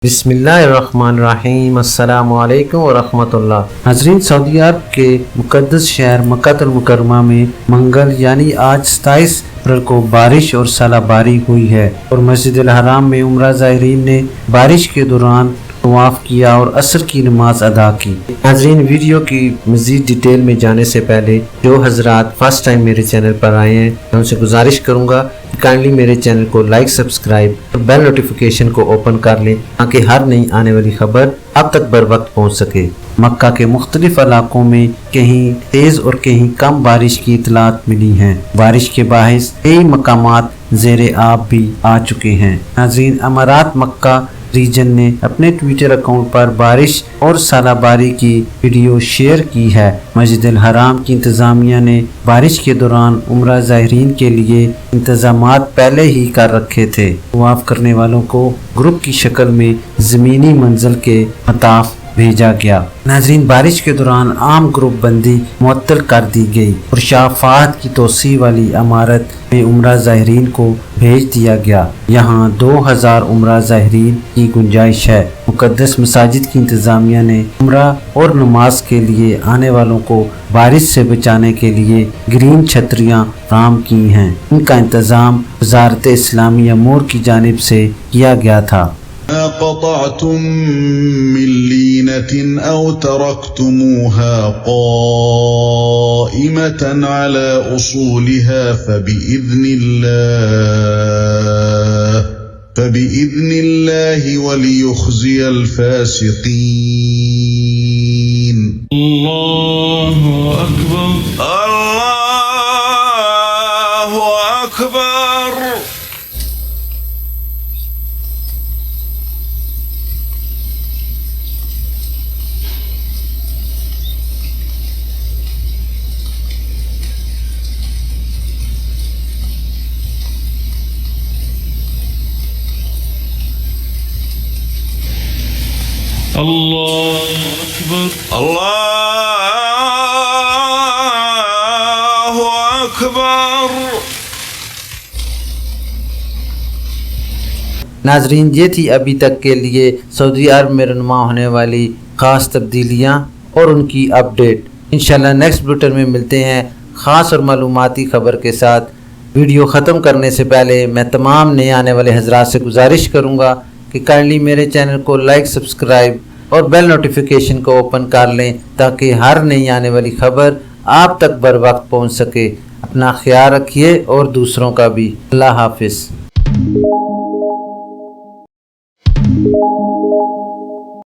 बिस्मिल्लाहिर्रहमानिर्रहीम अस्सलामु अलैकुम वरहमतुल्लाह। नाज़रीन, सऊदी अरब के मुक़द्दस शहर मक्कातुल मुकर्रमा में मंगल यानी आज 27 अप्रैल को बारिश और सालाबारी हुई है और मस्जिदुल हराम में उम्रा ज़ायरीन ने बारिश के दौरान तवाफ़ किया और असर की नमाज अदा की। नाज़रीन, वीडियो की मज़ीद डिटेल में जाने से पहले जो हजरात फर्स्ट टाइम मेरे चैनल पर आए हैं, मैं उनसे गुजारिश करूँगा काइंडली मेरे चैनल को लाइक, सब्सक्राइब और बेल नोटिफिकेशन को ओपन कर लें ताकि हर नई आने वाली खबर अब तक बर वक्त पहुँच सके। मक्का के मुख्तलिफ इलाकों में कहीं तेज और कहीं कम बारिश की इतलात मिली हैं। बारिश के बाहिस कई मकामात ज़ेरे आब भी आ चुके हैं। नाज़रीन, अमारात मक्का रीजन ने अपने ट्विटर अकाउंट पर बारिश और सालाबारी की वीडियो शेयर की है। मस्जिदुल हराम की इंतजामिया ने बारिश के दौरान उम्रा ज़ायरीन के लिए इंतजामात पहले ही कर रखे थे। तवाफ़ करने वालों को ग्रुप की शक्ल में ज़मीनी मंजिल के मताफ भेजा गया। नाज़रीन, बारिश के दौरान आम ग्रुप बंदी मुअत्तल कर दी गई और शाह फहद की तोसी वाली इमारत में उम्रा ज़ायरीन को भेज दिया गया। यहाँ 2000 उम्रा ज़ायरीन की गुंजाइश है। मुक़द्दस मसाजिद की इंतज़ामिया ने उम्रा और नमाज के लिए आने वालों को बारिश से बचाने के लिए ग्रीन छतरियाँ फराहम की हैं। इनका इंतज़ाम वज़ारत इस्लामी अमूर की जानिब से किया गया था। ما قطعتم من لينة أو تركتموها قائمة على أصولها فبإذن الله وليخزي الفاسقين. الله أكبر الله أكبر. الله أكبر الله أكبر. नाजरीन, ये थी अभी तक के लिए सऊदी अरब में रहनुमा होने वाली ख़ास तब्दीलियाँ और उनकी अपडेट। इंशाल्लाह नेक्स्ट बुलेटिन में मिलते हैं ख़ास और मालूमाती ख़बर के साथ। वीडियो ख़त्म करने से पहले मैं तमाम नए आने वाले हजरात से गुजारिश करूँगा कि काइंडली मेरे चैनल को लाइक, सब्सक्राइब और बेल नोटिफिकेशन को ओपन कर लें ताकि हर नई आने वाली खबर आप तक बर वक्त पहुँच सके। अपना ख्याल रखिए और दूसरों का भी। अल्लाह हाफिज़।